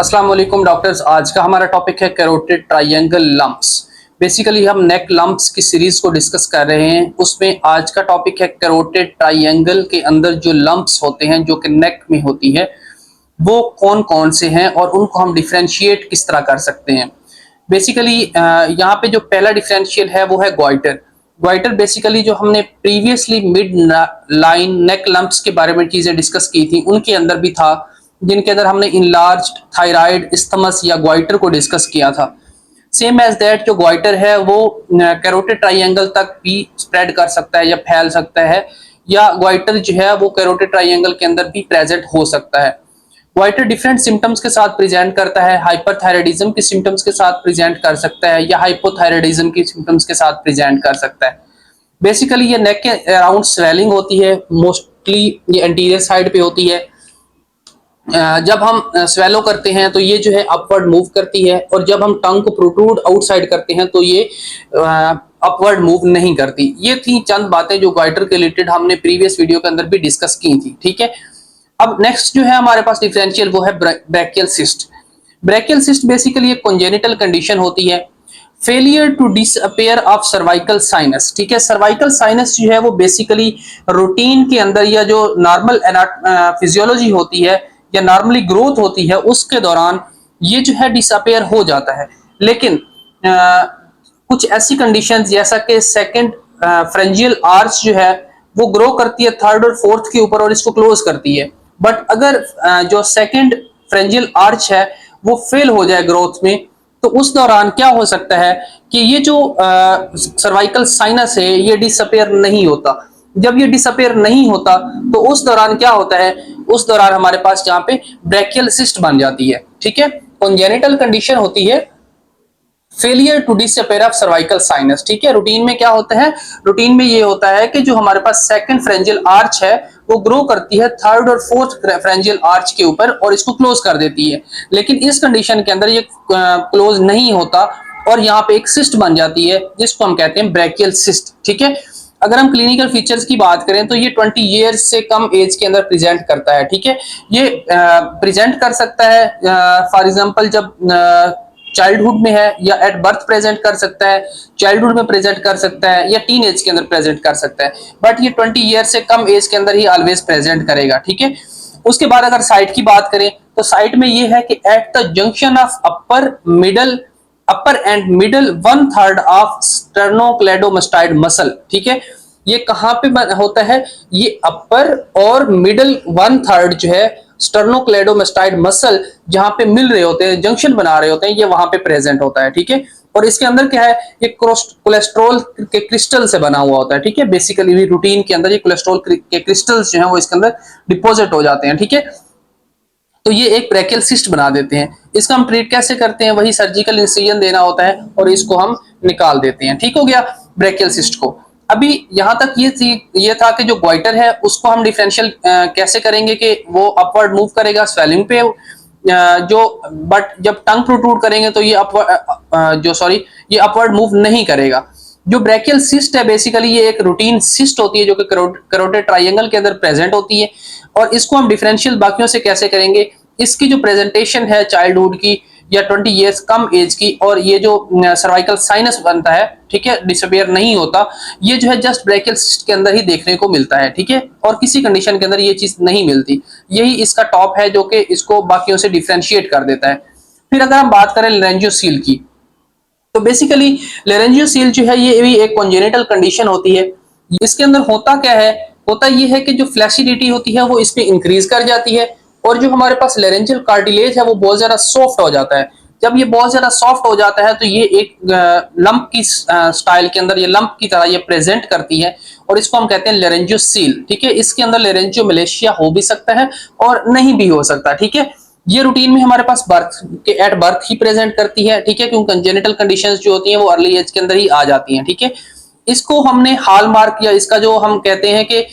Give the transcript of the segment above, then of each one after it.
अस्सलाम वालेकुम डॉक्टर्स। आज का हमारा टॉपिक है कैरोटिड ट्रायंगल लंप्स। बेसिकली हम नेक लंप्स की सीरीज को डिस्कस कर रहे हैं। उसमें आज का टॉपिक है कैरोटिड ट्रायंगल के अंदर जो लंप्स होते हैं जो कि नेक में होती है वो कौन कौन से हैं और उनको हम डिफरेंशिएट किस तरह कर सकते हैं। बेसिकली यहाँ पे जो पहला डिफरेंशियल है वो है ग्वाइटर। ग्वाइटर बेसिकली जो हमने previously mid line neck lumps के बारे में चीजें डिस्कस की थी उनके अंदर भी था, जिनके अंदर हमने इनलार्ज्ड थायराइड इस्थमस या ग्वाइटर को डिस्कस किया था। सेम एज दैट जो ग्वाइटर है वो कैरोटिड ट्रायंगल तक भी स्प्रेड कर सकता है या फैल सकता है, या ग्वाइटर जो है वो कैरोटिड ट्रायंगल के अंदर भी प्रेजेंट हो सकता है। ग्वाइटर डिफरेंट सिम्टम्स के साथ प्रेजेंट करता है। हाइपरथायराइडिज्म के सिम्टम्स के साथ प्रेजेंट कर सकता है या हाइपोथायराइडिज्म के सिम्टम्स के साथ प्रेजेंट कर सकता है। बेसिकली ये नेक के अराउंड स्वेलिंग होती है, मोस्टली ये एंटीरियर साइड पे होती है। जब हम स्वेलो करते हैं तो ये जो है अपवर्ड मूव करती है, और जब हम टंग को प्रोट्रूड आउटसाइड करते हैं तो ये अपवर्ड मूव नहीं करती। ये थी चंद बातें जो ग्वाइटर के रिलेटेड हमने प्रीवियस वीडियो के अंदर भी डिस्कस की थी। ठीक है, अब नेक्स्ट जो है हमारे पास डिफरेंशियल वो है brachial cyst. Brachial cyst basically एक कॉन्जेनिटल कंडीशन होती है, failure to disappear of cervical sinus. ठीक है, सर्वाइकल साइनस जो है वो बेसिकली रूटीन के अंदर या जो नॉर्मल फिजियोलॉजी होती है या नॉर्मली ग्रोथ होती है उसके दौरान ये जो है डिसअपेयर हो जाता है। लेकिन कुछ ऐसी कंडीशंस जैसा कि सेकंड फ्रेंजियल आर्च जो है वो ग्रो करती है थर्ड और फोर्थ के ऊपर और इसको क्लोज करती है। बट अगर जो सेकंड फ्रेंजियल आर्च है वो फेल हो जाए ग्रोथ में तो उस दौरान क्या हो सकता है कि ये जो सर्वाइकल साइनस है ये डिसअपेयर नहीं होता। जब ये डिसअपेयर नहीं होता तो उस दौरान क्या होता है, उस दौरान हमारे पास यहाँ पे ब्रैकियल सिस्ट बन जाती है। ठीक है, कॉन्जेनिटल कंडीशन होती है failure to disappear of cervical sinus. ठीक है, रूटीन में क्या होता है, रूटीन में ये होता है कि जो हमारे पास सेकंड फ्रेंजियल आर्च है वो ग्रो करती है थर्ड और फोर्थ फ्रेंजियल आर्च के ऊपर और इसको क्लोज कर देती है। लेकिन इस कंडीशन के अंदर ये क्लोज नहीं होता और यहाँ पे एक सिस्ट बन जाती है जिसको हम कहते हैं ब्रैकियल सिस्ट। ठीक है, अगर हम क्लिनिकल फीचर्स की बात करें तो ये 20 ईयर्स से कम एज के अंदर प्रेजेंट करता है। ठीक है, ये प्रेजेंट कर सकता है फॉर एग्जांपल जब चाइल्डहुड में है या एट बर्थ प्रेजेंट कर सकता है, चाइल्डहुड में प्रेजेंट कर सकता है या टीन एज के अंदर प्रेजेंट कर सकता है, बट ये 20 ईयर से कम एज के अंदर ही ऑलवेज प्रेजेंट करेगा। ठीक है, उसके बाद अगर साइट की बात करें तो साइट में ये है कि at the junction of upper and middle 1/3 of sternocleidomastoid muscle. ठीक है, ये कहां पे होता है, ये अपर और मिडल 1/3 जो है स्टर्नोक्लेडोमास्टाइड मसल जहां पे मिल रहे होते हैं, जंक्शन बना रहे होते हैं, ये वहां पे प्रेजेंट होता है। ठीक है, और इसके अंदर क्या है, ये कोलेस्ट्रॉल के क्रिस्टल से बना हुआ होता है। ठीक है, बेसिकली भी रूटीन के अंदर ये कोलेस्ट्रॉल के क्रिस्टल्स जो है वो इसके अंदर डिपॉजिट हो जाते हैं। ठीक है, तो ये एक ब्रैकियल सिस्ट बना देते हैं। इसका हम ट्रीट कैसे करते हैं, वही सर्जिकल इंसिजन देना होता है और इसको हम निकाल देते हैं। ठीक हो गया ब्रैकियल सिस्ट को। अभी यहां तक ये था कि जो ग्वाइटर है उसको हम डिफरेंशियल कैसे करेंगे कि वो अपवर्ड मूव करेगा स्वेलिंग पे, बट जब टंग प्रोट्रूड करेंगे तो ये अपवर्ड मूव नहीं करेगा। जो ब्रैकियल सिस्ट है बेसिकली ये एक रूटीन सिस्ट होती है जो कि कैरोटिड ट्रायंगल के अंदर प्रेजेंट होती है, और इसको हम डिफरेंशियल बाकियों से कैसे करेंगे, इसकी जो प्रेजेंटेशन है चाइल्डहुड की या 20 इयर्स कम एज की, और ये जो सर्वाइकल साइनस बनता है, ठीक है, डिसअपियर नहीं होता, ये जो है जस्ट ब्रैकियल सिस्ट के अंदर ही देखने को मिलता है। ठीक है, और किसी कंडीशन के अंदर ये चीज नहीं मिलती। यही इसका टॉप है जो कि इसको बाकियों से डिफरेंशिएट कर देता है। फिर अगर हम बात करें लेरेंजियोसील की तो बेसिकली लेरेंजियोसील जो है ये भी एक कॉन्जेनिटल कंडीशन होती है। इसके अंदर होता क्या है, होता ये है कि जो फ्लैसिडिटी होती है वो इसमें इंक्रीज कर जाती है, और जो हमारे पास लेरेंजियल कार्टिलेज है वो बहुत ज्यादा सॉफ्ट हो जाता है। जब ये बहुत ज्यादा सॉफ्ट हो जाता है तो ये एक लंप की स्टाइल के अंदर, ये लंप की तरह ये प्रेजेंट करती है, और इसको हम कहते हैं लेरेंजियोसील। ठीक है, इसके अंदर लेरेंजियोमलेशिया हो भी सकता है और नहीं भी हो सकता। ठीक है, ये रूटीन में हमारे पास एट बर्थ ही प्रेजेंट करती है। ठीक है, क्योंकि कंजेनिटल कंडीशंस जो होती हैं वो अर्ली एज के अंदर ही आ जाती हैं। ठीक है, इसको हमने हॉलमार्क या इसका जो हम कहते हैं कि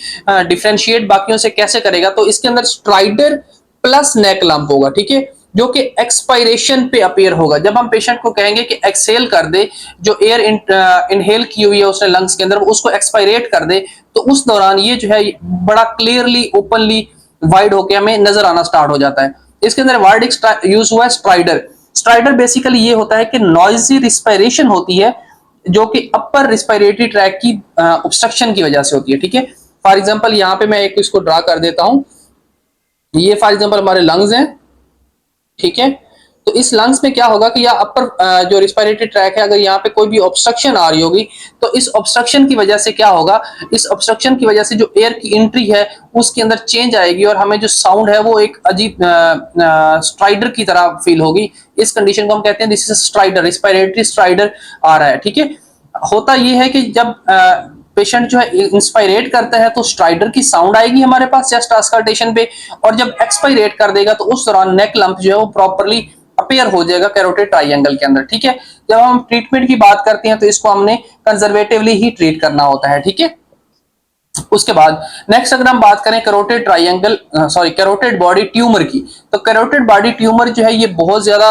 डिफरेंशिएट बाकियों से कैसे करेगा, तो इसके अंदर स्ट्राइडर प्लस नेक लंप होगा। ठीक है, जो कि एक्सपायरेशन पे अपीयर होगा। जब हम पेशेंट को कहेंगे कि एक्सहेल कर दे, जो एयर इनहेल की हुई है उसने लंग्स के अंदर उसको एक्सपायरेट कर दे, तो उस दौरान ये जो है बड़ा क्लियरली ओपनली वाइड होकर हमें नजर आना स्टार्ट हो जाता है। इसके अंदर वर्ड यूज हुआ है स्ट्राइडर। स्ट्राइडर बेसिकली ये होता है कि नॉइजी रिस्पायरेशन होती है जो कि अपर रिस्पायरेटरी ट्रैक की ऑब्स्ट्रक्शन की वजह से होती है, ठीक है। फॉर एग्जांपल यहाँ पे मैं एक इसको ड्रा कर देता हूं, ये फॉर एग्जांपल हमारे लंग्स हैं, ठीक है। तो इस लंग्स में क्या होगा कि या अपर जो रिस्पायरेटरी ट्रैक है, अगर यहाँ पे कोई भी ऑब्स्ट्रक्शन आ रही होगी तो इस ऑब्स्ट्रक्शन की वजह से क्या होगा, इस ऑब्स्ट्रक्शन की वजह से जो एयर की एंट्री है उसके अंदर चेंज आएगी और हमें जो साउंड है वो एक अजीब स्ट्राइडर की तरह फील होगी। इस कंडीशन को हम कहते हैं this is stridor, respiratory stridor आ रहा है, ठीक है। होता यह है कि जब पेशेंट जो है इंस्पायरेट करता है तो स्ट्राइडर की साउंड आएगी हमारे पास चेस्ट ऑस्कल्टेशन पे, और जब एक्सपायरेट कर देगा तो उस दौरान नेक लंप जो है वो प्रॉपर्ली अपीयर हो जाएगा कैरोटिड ट्रायंगल के अंदर, ठीक है। जब हम ट्रीटमेंट की बात करते हैं तो इसको हमने कंजर्वेटिवली ही ट्रीट करना होता है, ठीक है। उसके बाद नेक्स्ट अगर हम बात करें carotid triangle carotid body tumour की, तो कैरोटिड बॉडी ट्यूमर जो है ये बहुत ज्यादा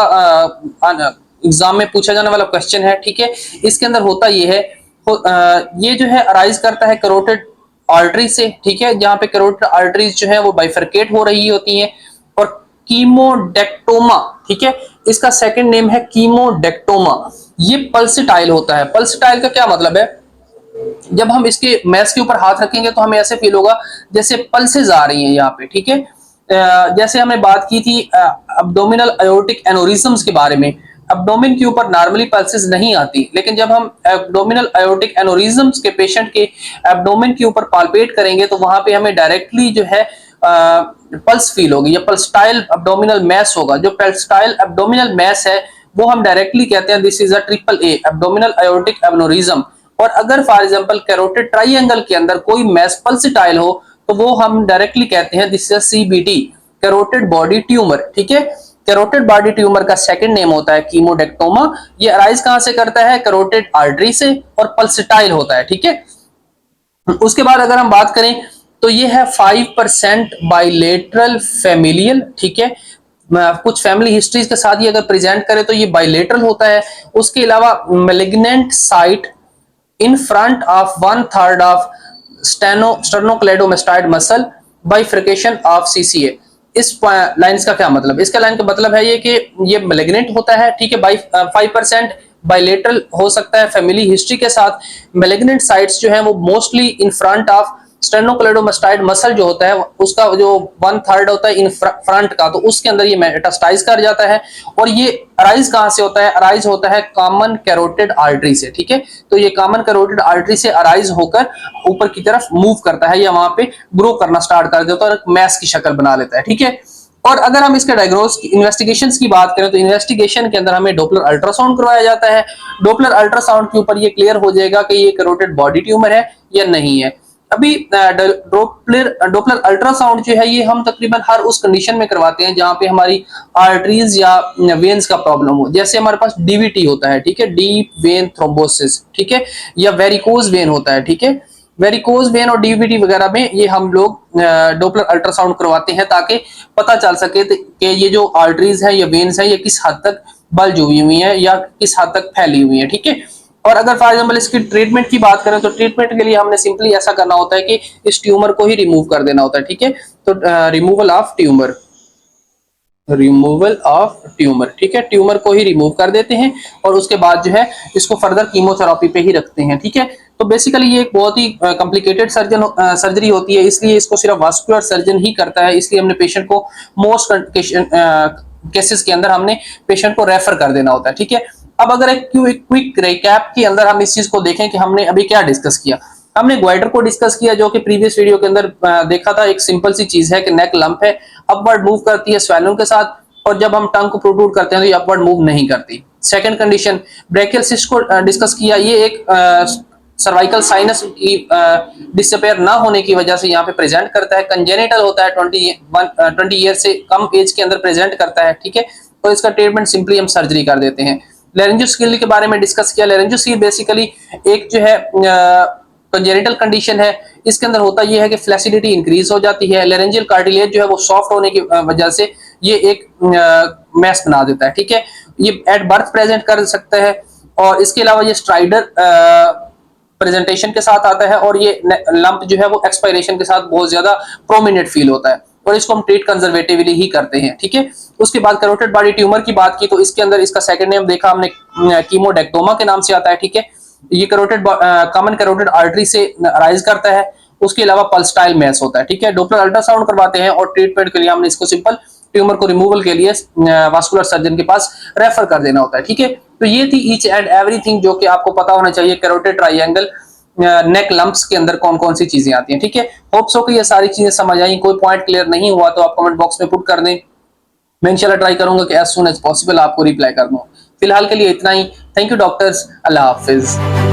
एग्जाम में पूछा जाने वाला क्वेश्चन है, ठीक है। इसके अंदर होता ये है ये जो है अराइज करता है कैरोटिड आर्टरी से, ठीक है, जहां पे कैरोटिड आर्टरीज जो है वो बाइफरकेट हो रही होती हैं, और कीमोडेक्टोमा, ठीक है, इसका सेकंड नेम है कीमोडेक्टोमा। ये पल्सेटाइल होता है। पल्सेटाइल का क्या मतलब है, जब हम इसके मैस के ऊपर हाथ रखेंगे तो हमें ऐसे फील होगा जैसे पल्सेस आ रही हैं यहाँ पे, ठीक है। जैसे हमने बात की थी अब्डोमिनल अयोर्टिक एनोरिज्म्स के बारे में, अब्डोमिन के ऊपर नॉर्मली पल्सेस नहीं आती, लेकिन जब हम एब्डोमिनल अयोर्टिक एनोरिज्म्स के पेशेंट के एब्डोमिन के ऊपर पाल्पेट करेंगे तो वहां पे हमें डायरेक्टली जो है पल्स फील होगी, या पल्सटाइल एब्डोमिनल मैस होगा। जो पल्सटाइल एब्डोमिनल मैस है वो हम डायरेक्टली कहते हैं this is a triple A, abdominal aortic aneurysm. और अगर फॉर एग्जांपल कैरोटिड ट्रायंगल के अंदर कोई मैस पल्सेटाइल हो तो वो हम डायरेक्टली कहते हैं this is CBT, carotid body tumour, ठीक है। कैरोटिड बॉडी ट्यूमर का सेकंड नेम होता है कीमोडेक्टोमा। ये अराइज कहां से करता है, कैरोटिड आर्टरी से, और पल्सेटाइल होता है, ठीक है। उसके बाद अगर हम बात करें तो ये है 5% बाइलेटरल फैमिलियल, ठीक है। कुछ फैमिली हिस्ट्रीज के साथ ये अगर प्रेजेंट करें तो ये बाइलेटरल होता है। उसके अलावा malignant site in front of 1/3 of sternocleidomastoid muscle bifurcation of CCA। इस लाइंस का क्या मतलब, इसका लाइन का मतलब है ये कि ये मैलिग्नेंट होता है, ठीक है, बाई 5% बाइलेटरल हो सकता है फैमिली हिस्ट्री के साथ। मैलिग्नेंट साइट्स जो है वो mostly in front of sternocleidomastoid muscle जो होता है उसका जो 1/3 होता है इन फ्रंट का, तो उसके अंदर ये मेटास्टाइज कर जाता है। और ये अराइज कहां से होता है, अराइज होता है कॉमन कैरोटिड आर्टरी से, ठीक है। तो ये कॉमन कैरोटिड आर्टरी से अराइज होकर ऊपर की तरफ मूव करता है या वहां पे ग्रो करना स्टार्ट कर देता है और मैस की शक्ल बना लेता है, ठीक है। और अगर हम इसके डायग्नोस इन्वेस्टिगेशंस की बात करें तो इन्वेस्टिगेशन के अंदर हमें डोपलर अल्ट्रासाउंड करवाया जाता है। डोपलर अल्ट्रासाउंड के ऊपर ये क्लियर हो जाएगा कि ये कैरोटिड बॉडी ट्यूमर है या नहीं है। अभी डोपलर अल्ट्रासाउंड जो है ये हम तकरीबन हर उस कंडीशन में करवाते हैं जहां पे हमारी आर्टरीज या वेन्स का प्रॉब्लम हो। जैसे हमारे पास डीवीटी होता है, ठीक है, डीप वेन थ्रोम्बोसिस, ठीक है, या वेरिकोज वेन होता है, ठीक है। वेरिकोज वेन और डीवीटी वगैरह में ये हम लोग डोपलर अल्ट्रासाउंड करवाते हैं ताकि पता चल सके कि ये जो आर्टरीज है या वेन्स है ये किस हद तक बल्ज हुई हुई है या किस हद तक फैली हुई है, ठीक है। और अगर फॉर एग्जांपल इसकी ट्रीटमेंट की बात करें तो ट्रीटमेंट के लिए हमने सिंपली ऐसा करना होता है कि इस ट्यूमर को ही रिमूव कर देना होता है, ठीक है। तो रिमूवल ऑफ ट्यूमर, ठीक है, ट्यूमर को ही रिमूव कर देते हैं और उसके बाद जो है इसको फर्दर कीमोथेरेपी पे ही रखते हैं, ठीक है। तो बेसिकली ये एक बहुत ही कॉम्प्लिकेटेड सर्जरी होती है, इसलिए इसको सिर्फ वास्कुलर सर्जन ही करता है। इसलिए हमने पेशेंट को मोस्ट केसेस के अंदर हमने पेशेंट को रेफर कर देना होता है, ठीक है। अब अगर एक क्विक रिकैप के अंदर हम इस चीज को देखें कि हमने अभी क्या डिस्कस किया। हमने ग्वाइटर को डिस्कस किया जो कि प्रीवियस वीडियो के अंदर देखा था। एक सिंपल सी चीज है कि नेक लंप है, अपवर्ड मूव करती है स्वेलिंग के साथ, और जब हम टंग को प्रोट्रूड करते हैं तो ये अपवर्ड मूव नहीं करती। सेकंड कंडीशन ब्रेकियल सिस्ट को डिस्कस किया। ये एक सर्वाइकल साइनस की डिसअपेयर ना होने की वजह से यहाँ पे प्रेजेंट करता है। कंजेनिटल होता है, 20 ईयर से कम एज के अंदर प्रेजेंट करता है, ठीक है। तो इसका ट्रीटमेंट सिंपली हम सर्जरी कर देते हैं। लेरेंजियोस्कील के बारे में डिस्कस किया। लेरेंजियोस्कील बेसिकली एक जो है कंजेनिटल कंडीशन है। इसके अंदर होता यह है कि फ्लैसिडिटी इंक्रीज हो जाती है। लेरेंजियल कार्टिलेज जो है वो सॉफ्ट होने की वजह से ये एक मैस बना देता है, ठीक है। ये एट बर्थ प्रेजेंट कर सकता है, और इसके अलावा ये स्ट्राइडर प्रेजेंटेशन के साथ आता है, और ये लंप जो है वो एक्सपायरेशन के साथ बहुत ज्यादा प्रोमिनेंट फील होता है। और इसको हम ट्रीट कंजर्वेटिवली ही करते हैं, ठीक है। उसके बाद कैरोटिड बॉडी ट्यूमर की बात की तो इसके अंदर इसका सेकंड नेम देखा हमने कीमोडेक्टोमा के नाम से आता है, ठीक है। ये कैरोटिड कॉमन कैरोटिड आर्टरी से राइज करता है। उसके अलावा पल्सटाइल मैस होता है, ठीक है। डॉप्लर अल्ट्रासाउंड करवाते हैं और ट्रीटमेंट के लिए हमने इसको सिंपल ट्यूमर को रिमूवल के लिए वास्कुलर सर्जन के पास रेफर कर देना होता है, ठीक है। तो ये थी ईच एंड एवरीथिंग जो कि आपको पता होना चाहिए कैरोटिड ट्रायंगल नेक लंप्स के अंदर कौन कौन सी चीजें आती हैं, ठीक है। होप सो कि ये सारी चीजें समझ आई। कोई पॉइंट क्लियर नहीं हुआ तो आप कमेंट बॉक्स में पुट कर दें। मैं इंशाल्लाह ट्राई करूंगा कि एज सून एज पॉसिबल आपको रिप्लाई कर दूं। फिलहाल के लिए इतना ही। थैंक यू डॉक्टर्स, अल्लाह हाफिज।